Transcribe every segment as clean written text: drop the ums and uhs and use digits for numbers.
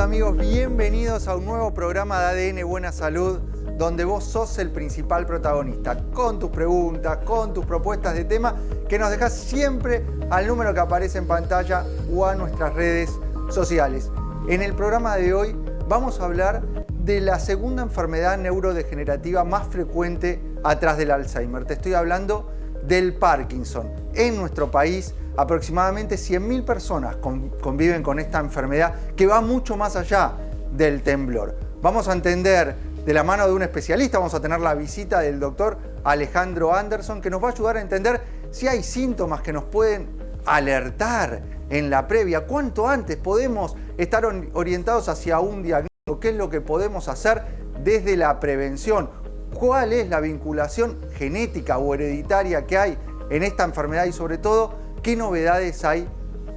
amigos? Bienvenidos a un nuevo programa de ADN Buena Salud, donde vos sos el principal protagonista, con tus preguntas, con tus propuestas de tema, que nos dejás siempre al número que aparece en pantalla o a nuestras redes sociales. En el programa de hoy vamos a hablar de la segunda enfermedad neurodegenerativa más frecuente atrás del Alzheimer. Te estoy hablando del Parkinson. En nuestro país, aproximadamente 100.000 personas conviven con esta enfermedad que va mucho más allá del temblor. Vamos a entender de la mano de un especialista, vamos a tener la visita del doctor Alejandro Anderson, que nos va a ayudar a entender si hay síntomas que nos pueden alertar en la previa, cuánto antes podemos estar orientados hacia un diagnóstico, qué es lo que podemos hacer desde la prevención, cuál es la vinculación genética o hereditaria que hay en esta enfermedad y sobre todo qué novedades hay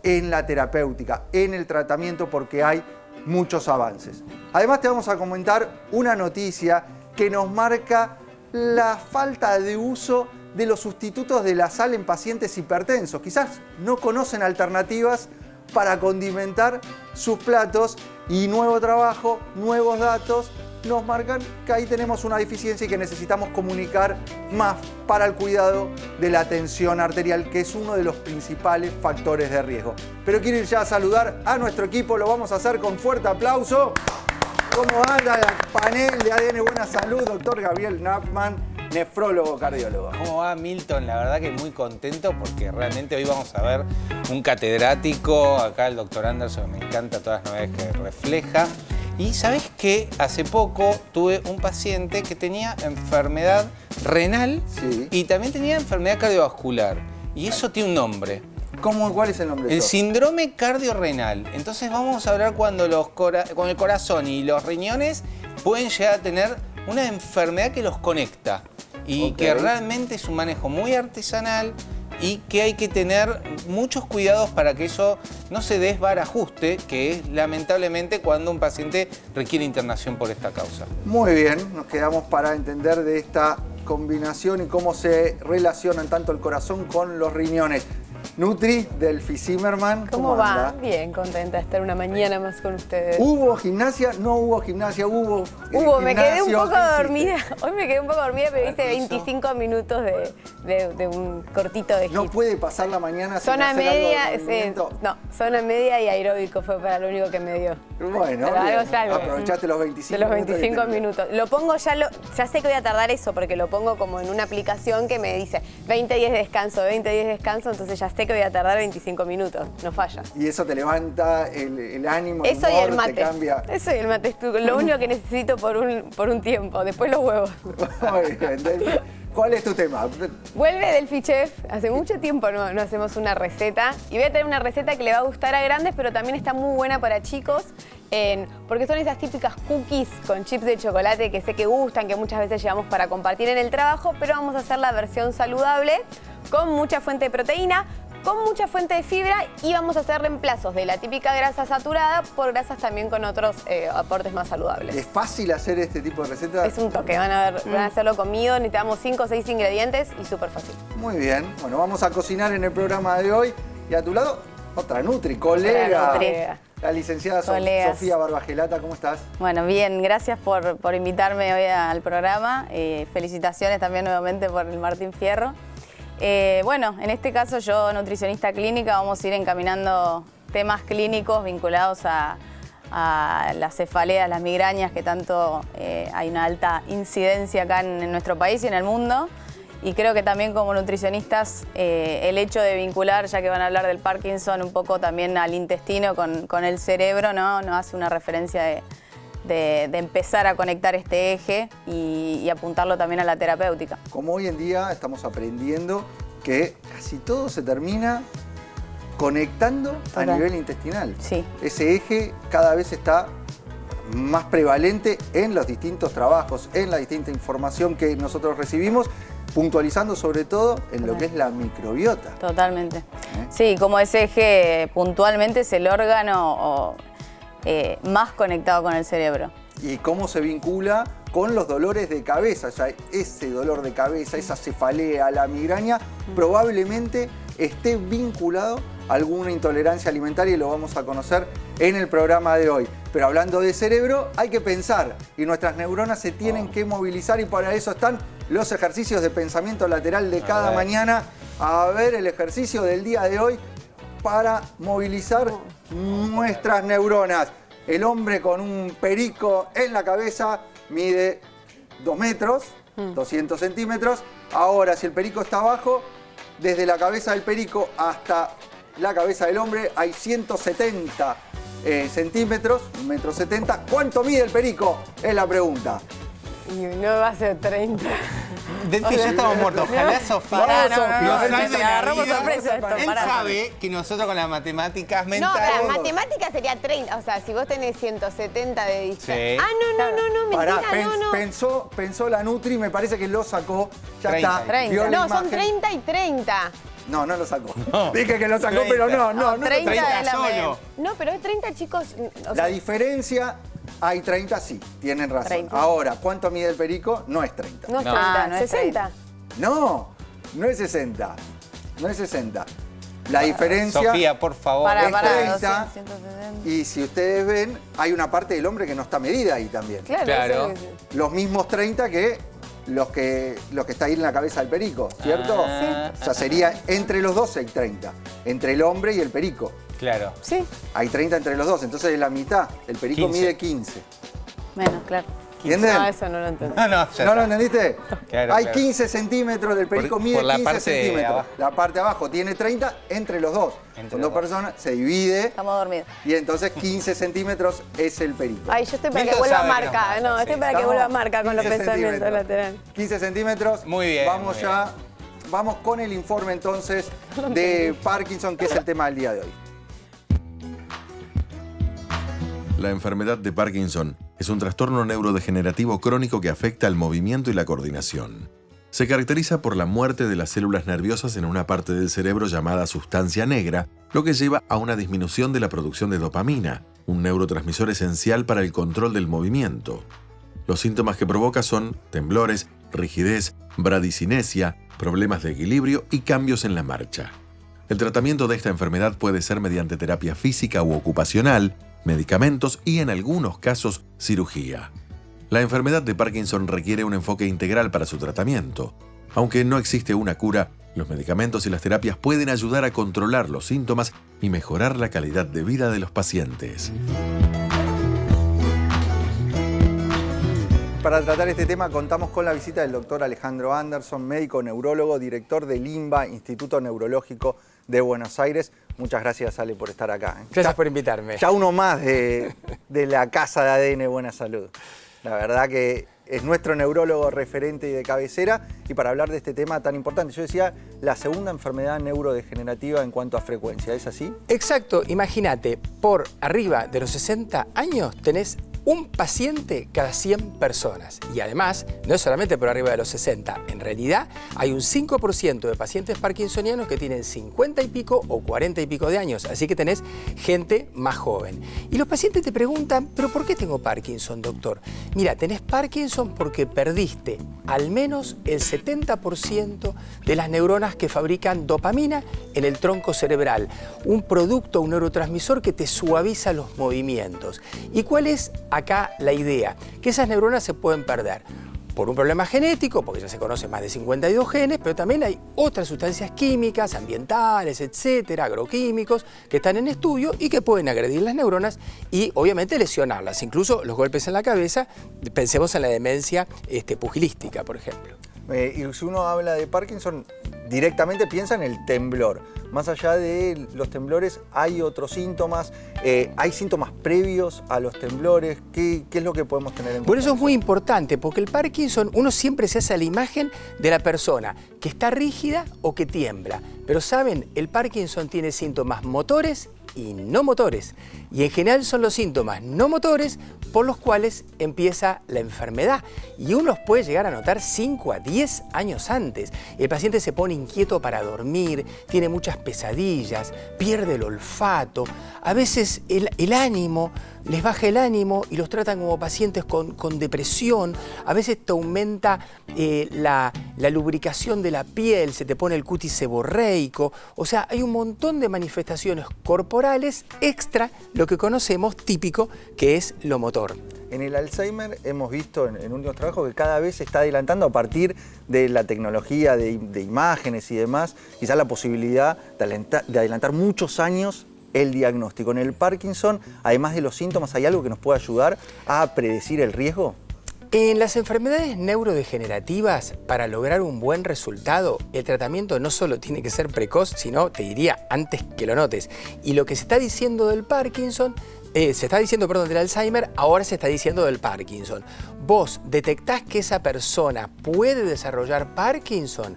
en la terapéutica, en el tratamiento, porque hay muchos avances. Además te vamos a comentar una noticia que nos marca la falta de uso de los sustitutos de la sal en pacientes hipertensos. Quizás no conocen alternativas para condimentar sus platos y nuevo trabajo, nuevos datos nos marcan que ahí tenemos una deficiencia y que necesitamos comunicar más para el cuidado de la tensión arterial, que es uno de los principales factores de riesgo. Pero quiero ir ya a saludar a nuestro equipo, lo vamos a hacer con fuerte aplauso. ¿Cómo anda el panel de ADN Buena Salud? Doctor Gabriel Nachman, nefrólogo cardiólogo. ¿Cómo va, Milton? La verdad que muy contento porque realmente hoy vamos a ver un catedrático, acá el doctor Anderson, me encanta todas las novedades que refleja. Y ¿sabés qué? Hace poco tuve un paciente que tenía enfermedad renal y también tenía enfermedad cardiovascular. Y eso tiene un nombre. ¿Cuál es el nombre? El síndrome cardiorrenal. Entonces vamos a hablar cuando el corazón y los riñones pueden llegar a tener una enfermedad que los conecta. Y que realmente es un manejo muy artesanal y que hay que tener muchos cuidados para que eso no se desbarajuste, que es lamentablemente cuando un paciente requiere internación por esta causa. Muy bien, nos quedamos para entender de esta combinación y cómo se relacionan tanto el corazón con los riñones. Nutri, Delphi Zimmerman, ¿cómo va? Bien, contenta de estar una mañana más con ustedes. ¿Hubo gimnasia? No hubo gimnasia, hubo me quedé un poco dormida. Hoy me quedé un poco dormida, pero hice 25 minutos de un cortito de HIIT. ¿No puede pasar la mañana sin zona hacer media, algo de movimiento? no, zona media y aeróbico fue para lo único que me dio. Bueno, pero algo salvo. Aprovechaste los 25 de los 25 minutos. Lo pongo ya sé que voy a tardar eso, porque lo pongo como en una aplicación que me dice 20 días de descanso, 20 días de descanso, entonces ya sé que voy a tardar 25 minutos, no falla. Y eso te levanta el ánimo, eso el humor, humor, y el mate. te cambia. Eso y el mate, es lo único que necesito por un tiempo, después los huevos. Muy bien, Delphi. ¿Cuál es tu tema? Vuelve Delphi Chef. Hace mucho tiempo no hacemos una receta. Y voy a tener una receta que le va a gustar a grandes, pero también está muy buena para chicos. Porque son esas típicas cookies con chips de chocolate que sé que gustan, que muchas veces llevamos para compartir en el trabajo, pero vamos a hacer la versión saludable con mucha fuente de proteína, con mucha fuente de fibra, y vamos a hacer reemplazos de la típica grasa saturada por grasas también con otros aportes más saludables. ¿Es fácil hacer este tipo de recetas? Es un toque, van a hacerlo conmigo, necesitamos 5 o 6 ingredientes y súper fácil. Muy bien, bueno, vamos a cocinar en el programa de hoy. Y a tu lado, otra Nutri, colega. La licenciada Sofía Barbagelata, ¿cómo estás? Bueno, bien, gracias por invitarme hoy al programa. Felicitaciones también nuevamente por el Martín Fierro. Bueno, en este caso yo, nutricionista clínica, vamos a ir encaminando temas clínicos vinculados a las cefaleas, las migrañas, que tanto hay una alta incidencia acá en nuestro país y en el mundo. Y creo que también como nutricionistas el hecho de vincular, ya que van a hablar del Parkinson, un poco también al intestino con el cerebro, ¿no? Nos hace una referencia de empezar a conectar este eje y apuntarlo también a la terapéutica. Como hoy en día estamos aprendiendo que casi todo se termina conectando a nivel intestinal. Sí. Ese eje cada vez está más prevalente en los distintos trabajos, en la distinta información que nosotros recibimos, puntualizando sobre todo en lo que es la microbiota. Totalmente. Sí, como ese eje puntualmente es el órgano más conectado con el cerebro. Y cómo se vincula con los dolores de cabeza, o sea, ese dolor de cabeza, esa cefalea, la migraña, probablemente esté vinculado a alguna intolerancia alimentaria y lo vamos a conocer en el programa de hoy. Pero hablando de cerebro, hay que pensar y nuestras neuronas se tienen que movilizar y para eso están los ejercicios de pensamiento lateral de cada mañana. A ver el ejercicio del día de hoy para movilizar nuestras neuronas. El hombre con un perico en la cabeza mide 2 metros, 200 centímetros. Ahora, si el perico está abajo, desde la cabeza del perico hasta la cabeza del hombre hay 170 centímetros, 1,70 m. ¿Cuánto mide el perico? Es la pregunta. Y no va a ser 30. Delphi, ya estamos muertos. Ojalá Sofía Pará, nos no, salve me la agarró por vida. sorpresa esto, Él pará. sabe que nosotros con las matemáticas No, mentales... pero matemática sería 30. O sea, si vos tenés 170 de distancia. Sí. Ah, no, Pará, mentira, no. pensó la Nutri, me parece que lo sacó. Ya 30. está. 30. Vio la No, son imagen. 30 y 30. No, no lo sacó. No. Dije que lo sacó, 30. pero no. No, 30 30 es la solo. No, pero es 30, chicos. O La sea, diferencia, hay 30, sí, tienen razón. 30. Ahora, ¿cuánto mide el perico? No es 30. no es No. 30, No es 60. No, no es 60. No es 60. La diferencia Sofía, por favor. Pará, es pará, 30. 170. y si ustedes ven, hay una parte del hombre que no está medida ahí también. Claro, Claro. eso es- Los mismos 30 que los que está ahí en la cabeza del perico, ¿cierto? Ah, O sea, sería entre los dos hay 30. Entre el hombre y el perico. Claro. Sí. Hay 30 entre los dos, entonces es la mitad. El perico 15. mide 15. Menos, claro. ¿Entienden? No, eso no lo entendí. No, no, ya ¿No lo está. entendiste? Claro, Hay claro. 15 centímetros del perico, Por- mide por la 15 parte de centímetros. abajo. La parte de abajo tiene 30 entre los dos. Entre Son los dos dos. personas, se divide Estamos dormidos. y entonces 15 centímetros es el perico. Ay, yo estoy para que Milton vuelva a sabe que nos marcar. mata, No, sí. estoy para que vuelva a marcar con los 15 pensamientos centímetros. laterales. 15 centímetros. Muy bien, Vamos muy ya. Vamos con el informe entonces de Parkinson, que es el tema del día de hoy. La enfermedad de Parkinson es un trastorno neurodegenerativo crónico que afecta al movimiento y la coordinación. Se caracteriza por la muerte de las células nerviosas en una parte del cerebro llamada sustancia negra, lo que lleva a una disminución de la producción de dopamina, un neurotransmisor esencial para el control del movimiento. Los síntomas que provoca son temblores, rigidez, bradicinesia, problemas de equilibrio y cambios en la marcha. El tratamiento de esta enfermedad puede ser mediante terapia física u ocupacional, medicamentos y, en algunos casos, cirugía. La enfermedad de Parkinson requiere un enfoque integral para su tratamiento. Aunque no existe una cura, los medicamentos y las terapias pueden ayudar a controlar los síntomas y mejorar la calidad de vida de los pacientes. Para tratar este tema contamos con la visita del doctor Alejandro Anderson, médico neurólogo, director del INBA, Instituto Neurológico de Buenos Aires. Muchas gracias, Ale, por estar acá. Gracias por invitarme. Ya uno más de la casa de ADN Buena Salud. La verdad que es nuestro neurólogo referente y de cabecera. Y para hablar de este tema tan importante, yo decía, la segunda enfermedad neurodegenerativa en cuanto a frecuencia. ¿Es así? Exacto, imagínate, por arriba de los 60 años tenés un paciente cada 100 personas. Y además, no es solamente por arriba de los 60, en realidad hay un 5% de pacientes parkinsonianos que tienen 50 y pico o 40 y pico de años, así que tenés gente más joven. Y los pacientes te preguntan, ¿pero por qué tengo Parkinson, doctor? Mira, tenés Parkinson porque perdiste al menos el 70% de las neuronas que fabrican dopamina en el tronco cerebral, un producto, un neurotransmisor que te suaviza los movimientos. ¿Y cuál es acá la idea? Que esas neuronas se pueden perder por un problema genético, porque ya se conocen más de 52 genes, pero también hay otras sustancias químicas, ambientales, etcétera, agroquímicos, que están en estudio y que pueden agredir las neuronas y obviamente lesionarlas. Incluso los golpes en la cabeza, pensemos en la demencia pugilística, por ejemplo. Y si uno habla de Parkinson, directamente piensa en el temblor. Más allá de los temblores, hay otros síntomas, hay síntomas previos a los temblores. ¿Qué es lo que podemos tener en cuenta? Por eso es muy importante, porque el Parkinson, uno siempre se hace la imagen de la persona que está rígida o que tiembla. Pero saben, el Parkinson tiene síntomas motores y no motores. Y en general son los síntomas no motores por los cuales empieza la enfermedad. Y uno los puede llegar a notar 5 a 10 años antes. El paciente se pone inquieto para dormir, tiene muchas pesadillas, pierde el olfato. A veces el ánimo, les baja el ánimo y los tratan como pacientes con depresión. A veces te aumenta la lubricación de la piel, se te pone el cutis seborreico. O sea, hay un montón de manifestaciones corporales temporales extra lo que conocemos típico, que es lo motor. En el Alzheimer hemos visto en últimos trabajos que cada vez se está adelantando a partir de la tecnología de imágenes y demás, quizás la posibilidad de adelantar muchos años el diagnóstico. En el Parkinson, además de los síntomas, ¿hay algo que nos pueda ayudar a predecir el riesgo? En las enfermedades neurodegenerativas, para lograr un buen resultado, el tratamiento no solo tiene que ser precoz, sino, te diría, antes que lo notes. Y lo que se está diciendo del Parkinson, del Alzheimer, ahora se está diciendo del Parkinson. Vos detectás que esa persona puede desarrollar Parkinson,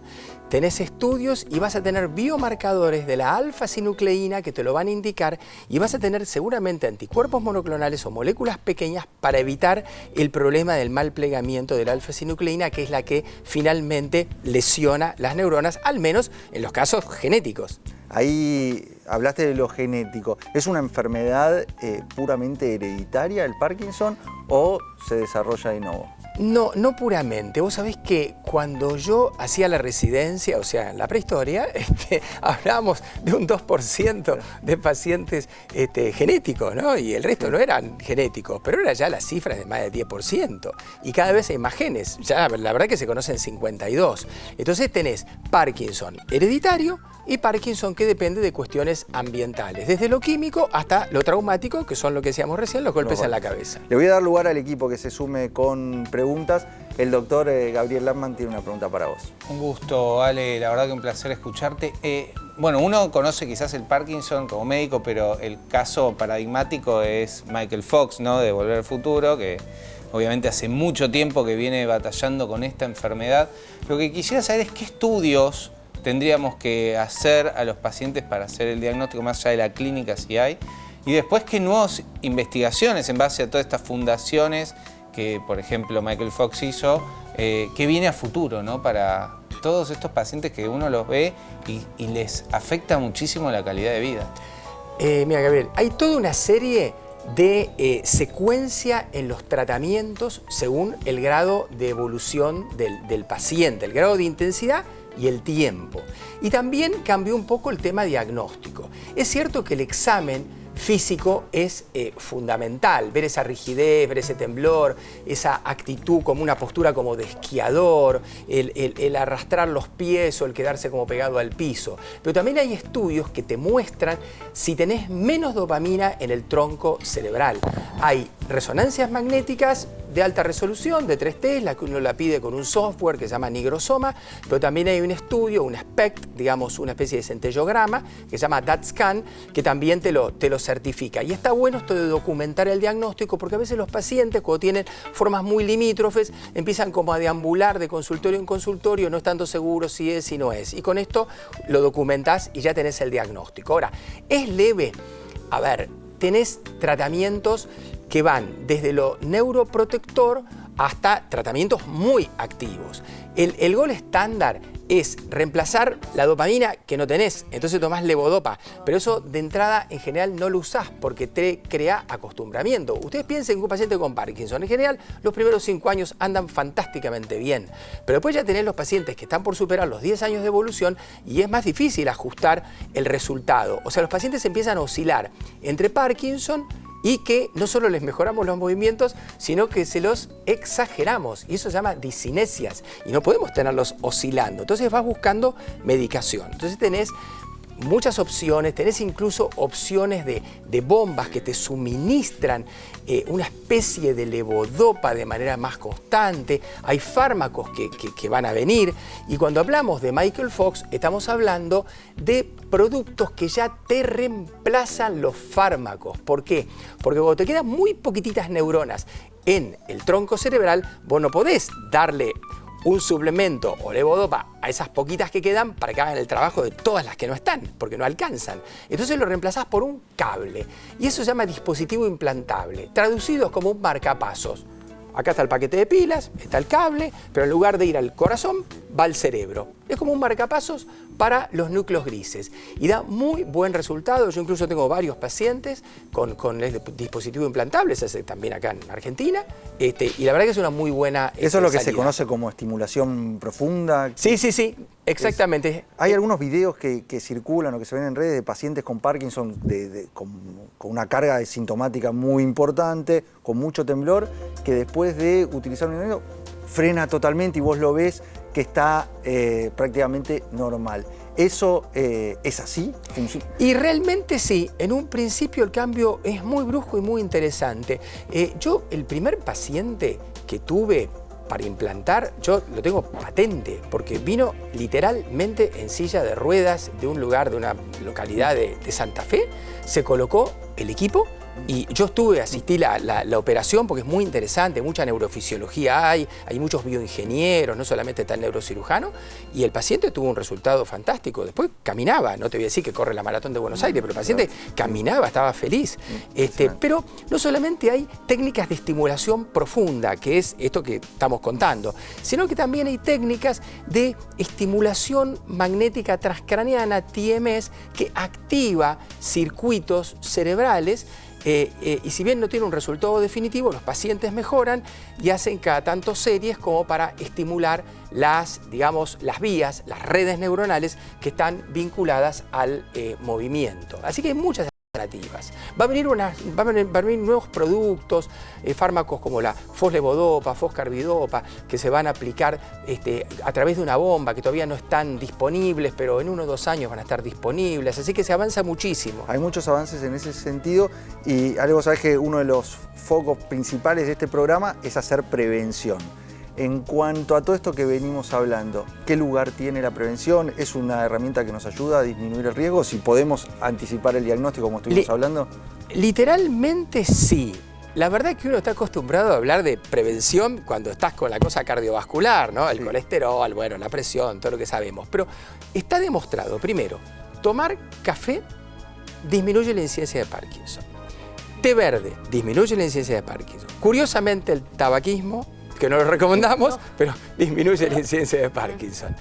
tenés estudios y vas a tener biomarcadores de la alfa-sinucleína que te lo van a indicar y vas a tener seguramente anticuerpos monoclonales o moléculas pequeñas para evitar el problema del mal plegamiento de la alfa-sinucleína, que es la que finalmente lesiona las neuronas, al menos en los casos genéticos. Ahí hablaste de lo genético. ¿Es una enfermedad puramente hereditaria el Parkinson o se desarrolla de nuevo? No, no puramente. Vos sabés que cuando yo hacía la residencia, o sea, en la prehistoria, hablábamos de un 2% de pacientes genéticos, ¿no? Y el resto no eran genéticos, pero era ya las cifras de más de 10%. Y cada vez hay más genes. Ya la verdad que se conocen 52. Entonces tenés Parkinson hereditario y Parkinson que depende de cuestiones ambientales, desde lo químico hasta lo traumático, que son lo que decíamos recién, los golpes en la cabeza. Le voy a dar lugar al equipo que se sume con preguntas. El doctor Gabriel Lappmann tiene una pregunta para vos. Un gusto, Ale, la verdad que un placer escucharte. Bueno, uno conoce quizás el Parkinson como médico, pero el caso paradigmático es Michael Fox, ¿no? De Volver al Futuro, que obviamente hace mucho tiempo que viene batallando con esta enfermedad. Lo que quisiera saber es qué estudios tendríamos que hacer a los pacientes para hacer el diagnóstico, más allá de la clínica si hay, y después qué nuevas investigaciones en base a todas estas fundaciones que, por ejemplo, Michael Fox hizo, que viene a futuro, ¿no? Para todos estos pacientes que uno los ve y les afecta muchísimo la calidad de vida. Mira, Gabriel, hay toda una serie de secuencia en los tratamientos según el grado de evolución del paciente, el grado de intensidad y el tiempo. Y también cambió un poco el tema diagnóstico. Es cierto que el examen físico es fundamental, ver esa rigidez, ver ese temblor, esa actitud como una postura como de esquiador, el arrastrar los pies o el quedarse como pegado al piso. Pero también hay estudios que te muestran si tenés menos dopamina en el tronco cerebral. Hay resonancias magnéticas de alta resolución, de 3 Tesla, que uno la pide con un software que se llama Nigrosoma, pero también hay un estudio, un SPECT, digamos una especie de centellograma, que se llama DaTscan, que también te lo certifica. Y está bueno esto de documentar el diagnóstico, porque a veces los pacientes, cuando tienen formas muy limítrofes, empiezan como a deambular de consultorio en consultorio, no estando seguros si es, si no es. Y con esto lo documentás y ya tenés el diagnóstico. Ahora, ¿es leve? A ver, tenés tratamientos que van desde lo neuroprotector hasta tratamientos muy activos. El gol estándar es reemplazar la dopamina que no tenés, entonces tomás levodopa, pero eso de entrada en general no lo usás porque te crea acostumbramiento. Ustedes piensen que un paciente con Parkinson, en general los primeros 5 años andan fantásticamente bien, pero después ya tenés los pacientes que están por superar los 10 años de evolución y es más difícil ajustar el resultado. O sea, los pacientes empiezan a oscilar entre Parkinson y que no solo les mejoramos los movimientos, sino que se los exageramos. Y eso se llama discinesias. Y no podemos tenerlos oscilando. Entonces vas buscando medicación. Entonces tenés muchas opciones, tenés incluso opciones de bombas que te suministran una especie de levodopa de manera más constante. Hay fármacos que van a venir. Y cuando hablamos de Michael Fox, estamos hablando de productos que ya te reemplazan los fármacos. ¿Por qué? Porque cuando te quedan muy poquititas neuronas en el tronco cerebral, vos no podés darle un suplemento o levodopa a esas poquitas que quedan para que hagan el trabajo de todas las que no están, porque no alcanzan. Entonces lo reemplazás por un cable y eso se llama dispositivo implantable, traducidos como un marcapasos. Acá está el paquete de pilas, está el cable, pero en lugar de ir al corazón, va al cerebro. Es como un marcapasos para los núcleos grises y da muy buen resultado. Yo incluso tengo varios pacientes con el dispositivo implantable, se hace también acá en Argentina, y la verdad que es una muy buena ¿Eso es lo que salida. se conoce como estimulación profunda? Sí, sí, sí. Exactamente. Hay algunos videos que circulan o que se ven en redes de pacientes con Parkinson con una carga sintomática muy importante, con mucho temblor, que después de utilizar un inhalador frena totalmente y vos lo ves que está prácticamente normal. ¿Eso es así? Y realmente sí, en un principio el cambio es muy brusco y muy interesante. Yo, el primer paciente que tuve para implantar, yo lo tengo patente, porque vino literalmente en silla de ruedas de un lugar, de una localidad de Santa Fe, se colocó el equipo y yo asistí la operación porque es muy interesante, mucha neurofisiología hay muchos bioingenieros, no solamente está el neurocirujano, y el paciente tuvo un resultado fantástico. Después caminaba, no te voy a decir que corre la maratón de Buenos Aires, pero el paciente caminaba, estaba feliz. Pero no solamente hay técnicas de estimulación profunda, que es esto que estamos contando, sino que también hay técnicas de estimulación magnética transcraneana, TMS, que activa circuitos cerebrales. Y si bien no tiene un resultado definitivo, los pacientes mejoran y hacen cada tanto series como para estimular las vías, las redes neuronales que están vinculadas al movimiento. Así que hay muchas alternativas. Va a venir nuevos productos, fármacos como la foslevodopa, foscarbidopa, que se van a aplicar a través de una bomba, que todavía no están disponibles, pero en 1 o 2 años van a estar disponibles, así que se avanza muchísimo. Hay muchos avances en ese sentido y algo, sabes que uno de los focos principales de este programa es hacer prevención. En cuanto a todo esto que venimos hablando, ¿qué lugar tiene la prevención? ¿Es una herramienta que nos ayuda a disminuir el riesgo? Si podemos anticipar el diagnóstico como estuvimos hablando. Literalmente sí. La verdad es que uno está acostumbrado a hablar de prevención cuando estás con la cosa cardiovascular, ¿no? El colesterol, bueno, la presión, todo lo que sabemos. Pero está demostrado, primero, tomar café disminuye la incidencia de Parkinson. Té verde disminuye la incidencia de Parkinson. Curiosamente, el tabaquismo, que no lo recomendamos, pero disminuye la incidencia de Parkinson.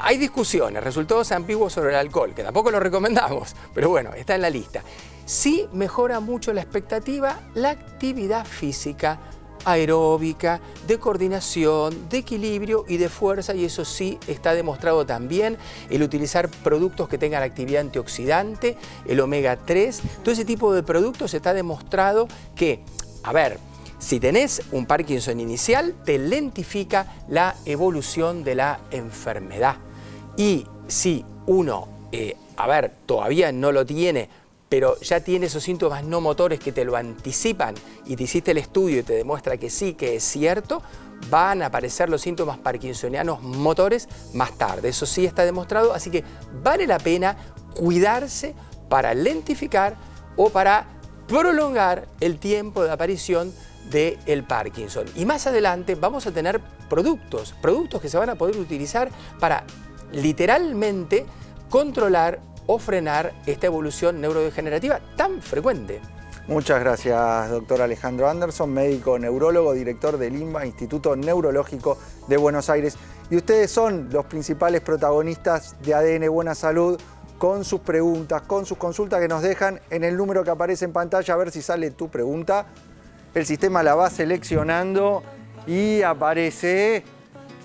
Hay discusiones, resultados ambiguos sobre el alcohol, que tampoco lo recomendamos, pero bueno, está en la lista. Sí mejora mucho la expectativa, la actividad física, aeróbica, de coordinación, de equilibrio y de fuerza, y eso sí está demostrado también, el utilizar productos que tengan actividad antioxidante, el omega 3, todo ese tipo de productos está demostrado que, si tenés un Parkinson inicial, te lentifica la evolución de la enfermedad. Y si uno, todavía no lo tiene, pero ya tiene esos síntomas no motores que te lo anticipan y te hiciste el estudio y te demuestra que sí, que es cierto, van a aparecer los síntomas parkinsonianos motores más tarde. Eso sí está demostrado, así que vale la pena cuidarse para lentificar o para prolongar el tiempo de aparición del Parkinson. Y más adelante vamos a tener productos que se van a poder utilizar para literalmente controlar o frenar esta evolución neurodegenerativa tan frecuente. Muchas gracias, doctor Alejandro Anderson, médico neurólogo, director del INBA, Instituto Neurológico de Buenos Aires. Y ustedes son los principales protagonistas de ADN Buena Salud, con sus preguntas, con sus consultas que nos dejan en el número que aparece en pantalla. A ver si sale tu pregunta. El sistema la va seleccionando y aparece,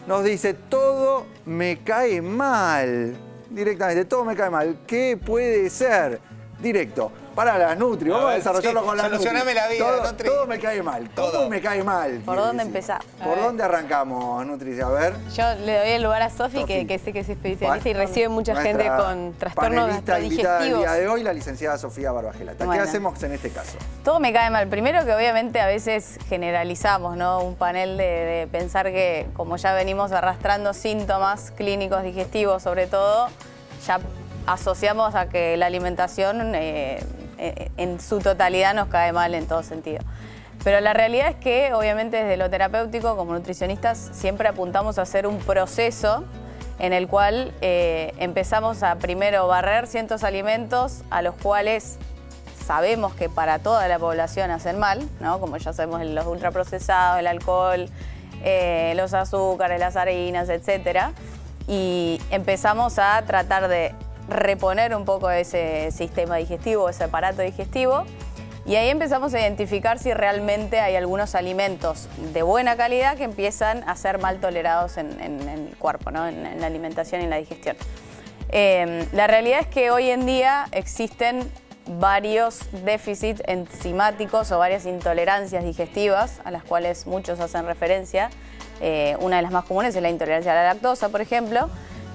nos dice, todo me cae mal. Directamente, todo me cae mal. ¿Qué puede ser? Directo. Para las Nutri, vamos a desarrollarlo con las Nutri. Solucioname la vida, Nutri. Todo me cae mal. Todo me cae mal. ¿Por dónde empezar? ¿Por dónde arrancamos, Nutri? A ver. Yo le doy el lugar a Sofi, que sé que es especialista y recibe mucha gente con trastornos invitada el digestivos. día de hoy, la licenciada Sofía Barbagelata. Bueno. ¿Qué hacemos en este caso? Todo me cae mal. Primero que obviamente a veces generalizamos, ¿no? Un panel de pensar que como ya venimos arrastrando síntomas clínicos digestivos sobre todo, ya asociamos a que la alimentación en su totalidad nos cae mal en todo sentido. Pero la realidad es que obviamente desde lo terapéutico como nutricionistas siempre apuntamos a hacer un proceso en el cual empezamos a primero barrer ciertos alimentos a los cuales sabemos que para toda la población hacen mal, ¿no? Como ya sabemos los ultraprocesados, el alcohol, los azúcares, las harinas, etcétera. Y empezamos a tratar de reponer un poco ese sistema digestivo, ese aparato digestivo. Y ahí empezamos a identificar si realmente hay algunos alimentos de buena calidad que empiezan a ser mal tolerados en el cuerpo, ¿no? en la alimentación y en la digestión. La realidad es que hoy en día existen varios déficits enzimáticos o varias intolerancias digestivas a las cuales muchos hacen referencia. Una de las más comunes es la intolerancia a la lactosa, por ejemplo,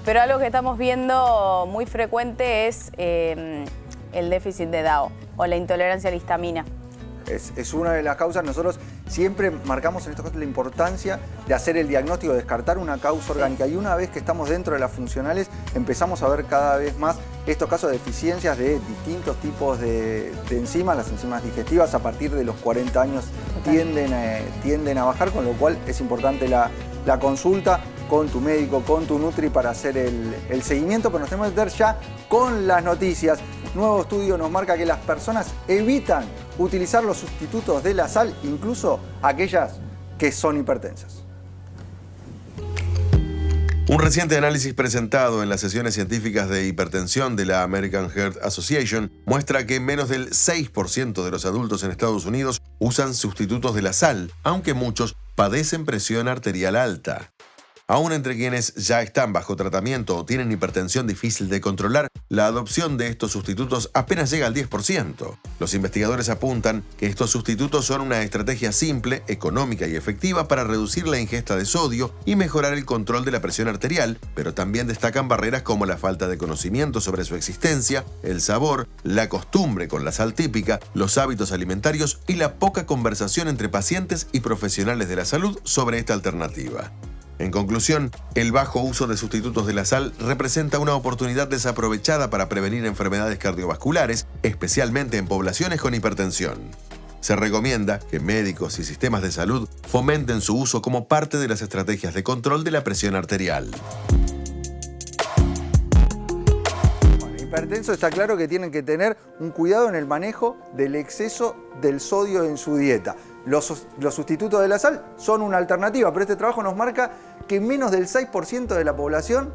pero algo que estamos viendo muy frecuente es el déficit de DAO o la intolerancia a la histamina. Es una de las causas. Nosotros siempre marcamos en estos casos la importancia de hacer el diagnóstico, de descartar una causa orgánica. Y una vez que estamos dentro de las funcionales, empezamos a ver cada vez más estos casos de deficiencias de distintos tipos de enzimas. Las enzimas digestivas a partir de los 40 años tienden a bajar, con lo cual es importante la consulta con tu médico, con tu nutri para hacer el seguimiento. Pero nos tenemos que meter ya con las noticias. Nuevo estudio nos marca que las personas evitan utilizar los sustitutos de la sal, incluso aquellas que son hipertensas. Un reciente análisis presentado en las sesiones científicas de hipertensión de la American Heart Association muestra que menos del 6% de los adultos en Estados Unidos usan sustitutos de la sal, aunque muchos padecen presión arterial alta. Aún entre quienes ya están bajo tratamiento o tienen hipertensión difícil de controlar, la adopción de estos sustitutos apenas llega al 10%. Los investigadores apuntan que estos sustitutos son una estrategia simple, económica y efectiva para reducir la ingesta de sodio y mejorar el control de la presión arterial, pero también destacan barreras como la falta de conocimiento sobre su existencia, el sabor, la costumbre con la sal típica, los hábitos alimentarios y la poca conversación entre pacientes y profesionales de la salud sobre esta alternativa. En conclusión, el bajo uso de sustitutos de la sal representa una oportunidad desaprovechada para prevenir enfermedades cardiovasculares, especialmente en poblaciones con hipertensión. Se recomienda que médicos y sistemas de salud fomenten su uso como parte de las estrategias de control de la presión arterial. Hipertensos está claro que tienen que tener un cuidado en el manejo del exceso del sodio en su dieta. Los sustitutos de la sal son una alternativa, pero este trabajo nos marca que menos del 6% de la población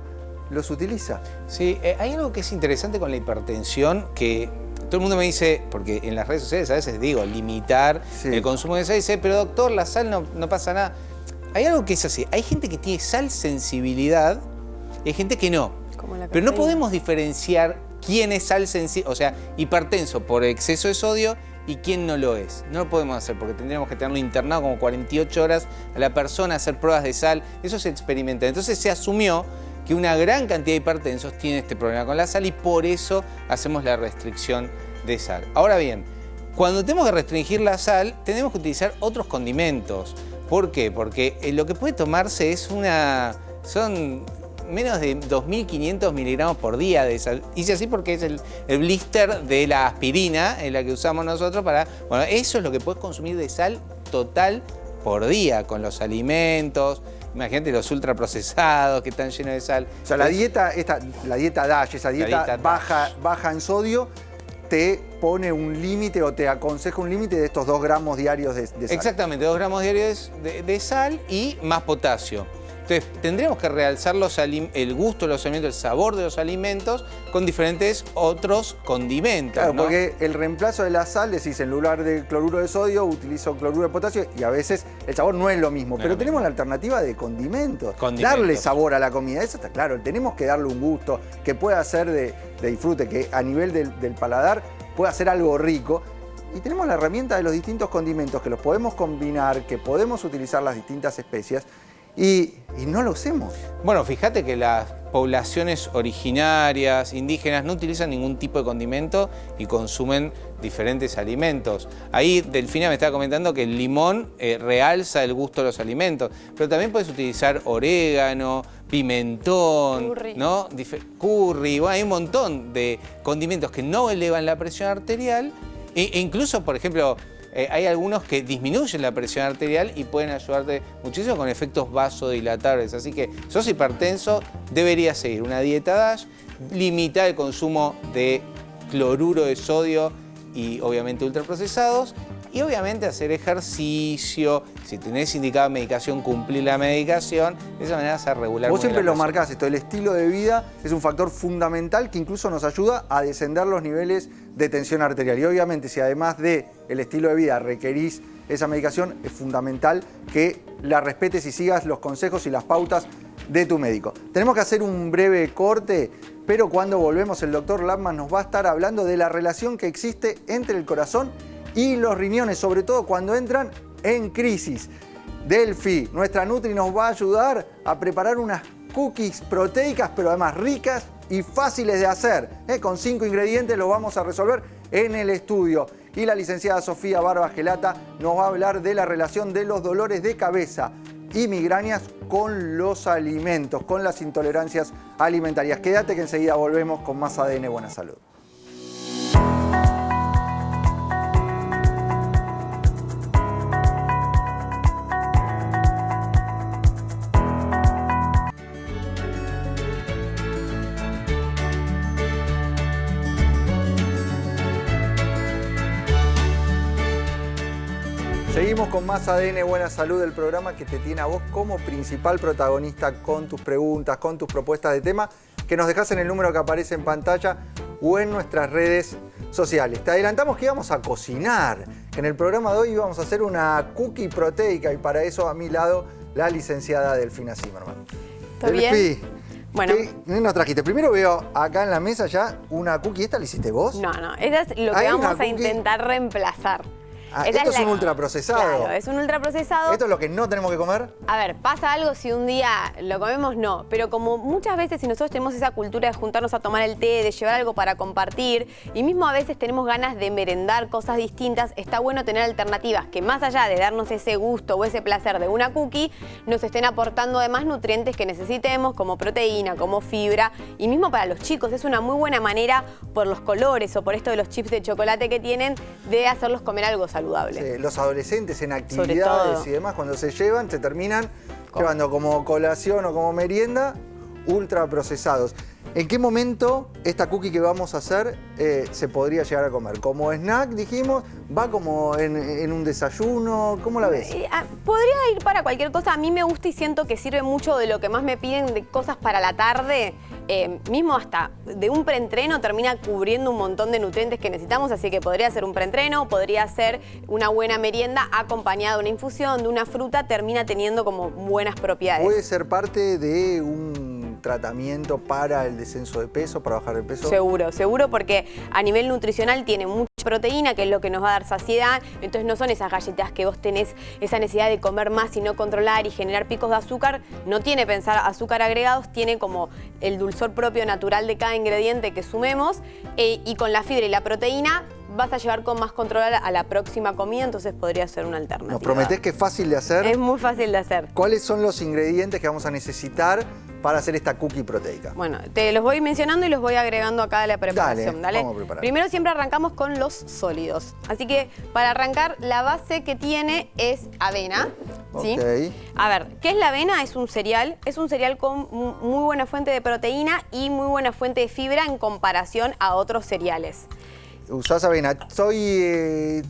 los utiliza. Sí, hay algo que es interesante con la hipertensión, que todo el mundo me dice, porque en las redes sociales a veces digo, limitar el consumo de sal, y dice, pero doctor, la sal no pasa nada. Hay algo que es así, hay gente que tiene sal sensibilidad y hay gente que no. Pero no podemos diferenciar quién es sal sensible, o sea, hipertenso por exceso de sodio y quién no lo es. No lo podemos hacer porque tendríamos que tenerlo internado como 48 horas a la persona, hacer pruebas de sal. Eso se experimenta. Entonces se asumió que una gran cantidad de hipertensos tiene este problema con la sal y por eso hacemos la restricción de sal. Ahora bien, cuando tenemos que restringir la sal, tenemos que utilizar otros condimentos. ¿Por qué? Porque lo que puede tomarse son menos de 2.500 miligramos por día de sal. Hice así porque es el blister de la aspirina, en la que usamos nosotros para... Bueno, eso es lo que puedes consumir de sal total por día, con los alimentos. Imagínate los ultraprocesados que están llenos de sal. O sea, la dieta DASH, esa dieta baja en sodio, te pone un límite o te aconseja un límite de estos 2 gramos diarios de sal. Exactamente, 2 gramos diarios de sal y más potasio. Entonces, tendríamos que realzar el gusto de los alimentos, el sabor de los alimentos con diferentes otros condimentos. Claro, ¿no? porque el reemplazo de la sal, decís, en lugar de cloruro de sodio, utilizo cloruro de potasio y a veces el sabor no es lo mismo. Pero tenemos la alternativa de condimentos. Darle sabor a la comida, eso está claro. Tenemos que darle un gusto que pueda ser de disfrute, que a nivel del paladar pueda ser algo rico. Y tenemos la herramienta de los distintos condimentos que los podemos combinar, que podemos utilizar las distintas especias. Y no lo usemos. Bueno, fíjate que las poblaciones originarias, indígenas, no utilizan ningún tipo de condimento y consumen diferentes alimentos. Ahí Delfina me estaba comentando que el limón realza el gusto de los alimentos, pero también puedes utilizar orégano, pimentón, curry, ¿no? Curry. Bueno, hay un montón de condimentos que no elevan la presión arterial e incluso, por ejemplo, hay algunos que disminuyen la presión arterial y pueden ayudarte muchísimo con efectos vasodilatadores. Así que sos hipertenso, deberías seguir una dieta DASH, limitar el consumo de cloruro de sodio y obviamente ultraprocesados Y obviamente hacer ejercicio, si tenés indicada medicación, cumplir la medicación, de esa manera vas a regular. Vos siempre lo presión. marcás esto, el estilo de vida es un factor fundamental que incluso nos ayuda a descender los niveles de tensión arterial. Y obviamente si además del estilo de vida requerís esa medicación, es fundamental que la respetes y sigas los consejos y las pautas de tu médico. Tenemos que hacer un breve corte, pero cuando volvemos el doctor Lapman nos va a estar hablando de la relación que existe entre el corazón y los riñones, sobre todo cuando entran en crisis. Delphi, nuestra Nutri, nos va a ayudar a preparar unas cookies proteicas, pero además ricas y fáciles de hacer. Con 5 ingredientes lo vamos a resolver en el estudio. Y la licenciada Sofía Barba Gelata nos va a hablar de la relación de los dolores de cabeza y migrañas con los alimentos, con las intolerancias alimentarias. Quédate que enseguida volvemos con más ADN Buena Salud. Seguimos con más ADN Buena Salud, el programa que te tiene a vos como principal protagonista con tus preguntas, con tus propuestas de tema, que nos dejás en el número que aparece en pantalla o en nuestras redes sociales. Te adelantamos que íbamos a cocinar, que en el programa de hoy íbamos a hacer una cookie proteica y para eso a mi lado la licenciada Delfina Zimmerman. ¿Todo bien? Bueno. ¿Qué nos trajiste? Primero veo acá en la mesa ya una cookie. ¿Esta la hiciste vos? No, esta es lo que vamos a intentar reemplazar. Esto es un ultraprocesado. Claro, es un ultraprocesado. ¿Esto es lo que no tenemos que comer? A ver, pasa algo si un día lo comemos, no. Pero como muchas veces si nosotros tenemos esa cultura de juntarnos a tomar el té, de llevar algo para compartir, y mismo a veces tenemos ganas de merendar cosas distintas, está bueno tener alternativas que más allá de darnos ese gusto o ese placer de una cookie, nos estén aportando además nutrientes que necesitemos, como proteína, como fibra, y mismo para los chicos es una muy buena manera, por los colores o por esto de los chips de chocolate que tienen, de hacerlos comer algo saludable. Sí, los adolescentes en actividades y demás, cuando se llevan, se terminan llevando como colación o como merienda ultraprocesados. ¿En qué momento esta cookie que vamos a hacer se podría llegar a comer? ¿Como snack, dijimos? ¿Va como en un desayuno? ¿Cómo la ves? Podría ir para cualquier cosa. A mí me gusta y siento que sirve mucho de lo que más me piden de cosas para la tarde. Mismo hasta de un preentreno termina cubriendo un montón de nutrientes que necesitamos, así que podría ser un preentreno, podría ser una buena merienda acompañada de una infusión, de una fruta, termina teniendo como buenas propiedades. ¿Puede ser parte de un tratamiento para el descenso de peso, para bajar de peso? Seguro, seguro, porque a nivel nutricional tiene mucha proteína, que es lo que nos va a dar saciedad, entonces no son esas galletas que vos tenés esa necesidad de comer más y no controlar y generar picos de azúcar, no tiene pensar azúcar agregados, tiene como el dulzor propio natural de cada ingrediente que sumemos y con la fibra y la proteína vas a llevar con más control a la próxima comida, entonces podría ser una alternativa. ¿Nos prometés que es fácil de hacer? Es muy fácil de hacer. ¿Cuáles son los ingredientes que vamos a necesitar para hacer esta cookie proteica? Bueno, te los voy mencionando y los voy agregando acá a la preparación. Dale, vamos a preparar. Primero siempre arrancamos con los sólidos. Así que para arrancar, la base que tiene es avena. ¿Sí? Ok. A ver, ¿qué es la avena? Es un cereal con muy buena fuente de proteína y muy buena fuente de fibra en comparación a otros cereales. Usás avena. Soy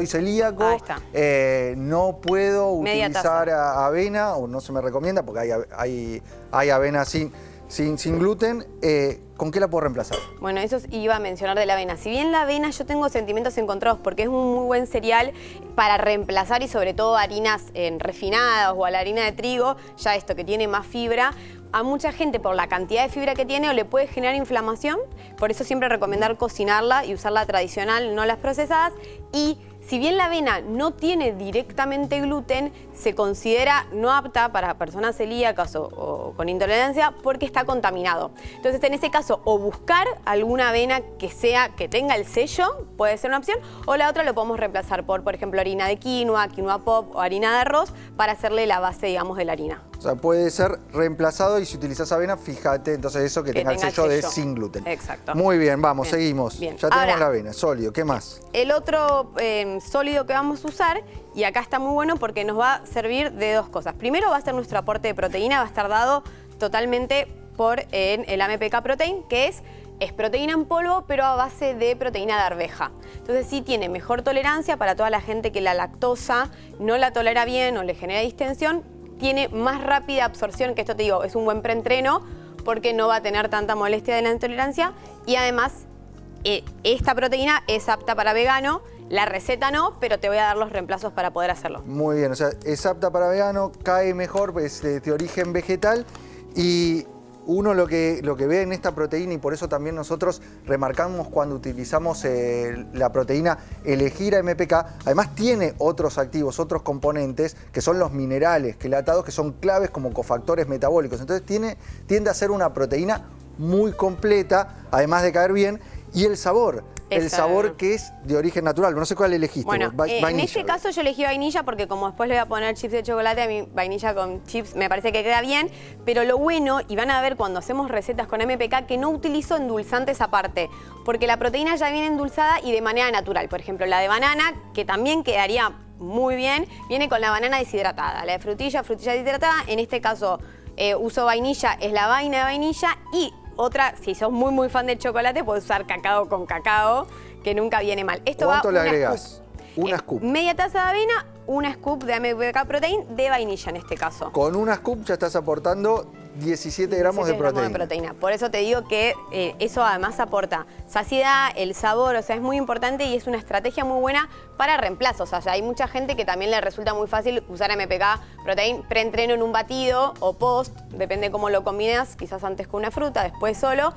celíaco. Ahí está. No puedo Media utilizar avena, o no se me recomienda, porque hay avena sin gluten. ¿Con qué la puedo reemplazar? Bueno, eso iba a mencionar de la avena. Si bien la avena yo tengo sentimientos encontrados porque es un muy buen cereal para reemplazar y sobre todo harinas refinadas o a la harina de trigo, ya esto que tiene más fibra, a mucha gente por la cantidad de fibra que tiene o le puede generar inflamación, por eso siempre recomendar cocinarla y usarla tradicional, no las procesadas. Y si bien la avena no tiene directamente gluten, se considera no apta para personas celíacas o con intolerancia porque está contaminado. Entonces, en ese caso, o buscar alguna avena que tenga el sello, puede ser una opción, o la otra lo podemos reemplazar por ejemplo, harina de quinoa pop o harina de arroz para hacerle la base, digamos, de la harina. O sea, puede ser reemplazado y si utilizas avena, fíjate entonces eso que tenga el sello de sin gluten. Exacto. Muy bien, vamos, Bien. seguimos. Bien. Ya tenemos Ahora, la avena, sólido. ¿Qué más? El otro sólido que vamos a usar, y acá está muy bueno porque nos va a servir de dos cosas. Primero va a ser nuestro aporte de proteína, va a estar dado totalmente por el AMPK Protein, que es es proteína en polvo, pero a base de proteína de arveja. Entonces sí tiene mejor tolerancia para toda la gente que la lactosa no la tolera bien o le genera distensión. Tiene más rápida absorción, que esto te digo, es un buen preentreno porque no va a tener tanta molestia de la intolerancia. Y además, esta proteína es apta para vegano. La receta no, pero te voy a dar los reemplazos para poder hacerlo. Muy bien, o sea, es apta para vegano, cae mejor, es de origen vegetal y uno lo que ve en esta proteína, y por eso también nosotros remarcamos cuando utilizamos la proteína elegir a MPK, además tiene otros activos, otros componentes, que son los minerales quelatados, que son claves como cofactores metabólicos. Entonces tiende a ser una proteína muy completa, además de caer bien, y el sabor. El sabor que es de origen natural. No sé cuál elegiste. Bueno, vainilla. En este caso yo elegí vainilla porque como después le voy a poner chips de chocolate, a mí vainilla con chips me parece que queda bien. Pero lo bueno, y van a ver cuando hacemos recetas con MPK, que no utilizo endulzantes aparte. Porque la proteína ya viene endulzada y de manera natural. Por ejemplo, la de banana, que también quedaría muy bien, viene con la banana deshidratada. La de frutilla deshidratada. En este caso uso vainilla, es la vaina de vainilla. Y otra, si sos muy fan del chocolate, puedes usar cacao con cacao, que nunca viene mal. ¿Cuánto le agregas? Una scoop. Media taza de avena, una scoop de MPK Protein de vainilla en este caso. Con una scoop ya estás aportando 17 gramos de proteína. Por eso te digo que eso además aporta saciedad, el sabor, o sea, es muy importante y es una estrategia muy buena para reemplazos. O sea, hay mucha gente que también le resulta muy fácil usar MPK Protein preentreno en un batido o post, depende cómo lo combinas, quizás antes con una fruta, después solo.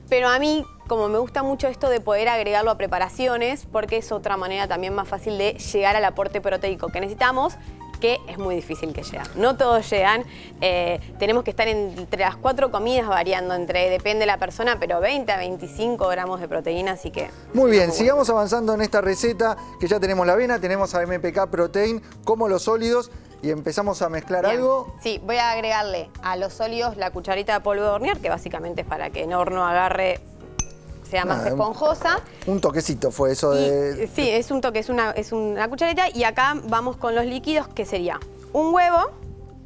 Pero a mí, como me gusta mucho esto de poder agregarlo a preparaciones, porque es otra manera también más fácil de llegar al aporte proteico que necesitamos, que es muy difícil que llegan. No todos llegan. Tenemos que estar entre las 4 comidas variando depende de la persona, pero 20 a 25 gramos de proteína, así que... Muy bien, sigamos avanzando en esta receta, que ya tenemos la avena, tenemos a MPK Protein, como los sólidos, y empezamos a mezclar algo. Sí, voy a agregarle a los sólidos la cucharita de polvo de hornear, que básicamente es para que en horno agarre, sea más esponjosa. Un toquecito fue eso de... Sí, es un toque, es una cucharita. Y acá vamos con los líquidos, que sería un huevo.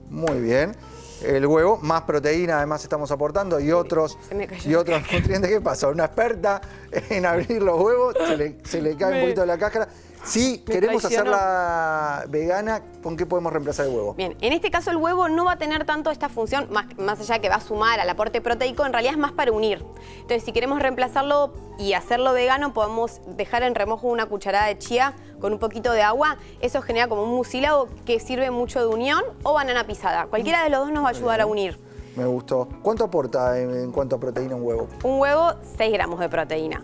Muy bien. El huevo, más proteína además estamos aportando y otros nutrientes. ¿Qué pasa? Una experta en abrir los huevos, se le cae un poquito de la cáscara. Si queremos hacerla vegana, ¿con qué podemos reemplazar el huevo? Bien, en este caso el huevo no va a tener tanto esta función, más allá que va a sumar al aporte proteico, en realidad es más para unir. Entonces, si queremos reemplazarlo y hacerlo vegano, podemos dejar en remojo una cucharada de chía con un poquito de agua. Eso genera como un mucílago que sirve mucho de unión, o banana pisada. Cualquiera de los dos nos va a ayudar a unir. Me gustó. ¿Cuánto aporta en cuanto a proteína un huevo? Un huevo, 6 gramos de proteína.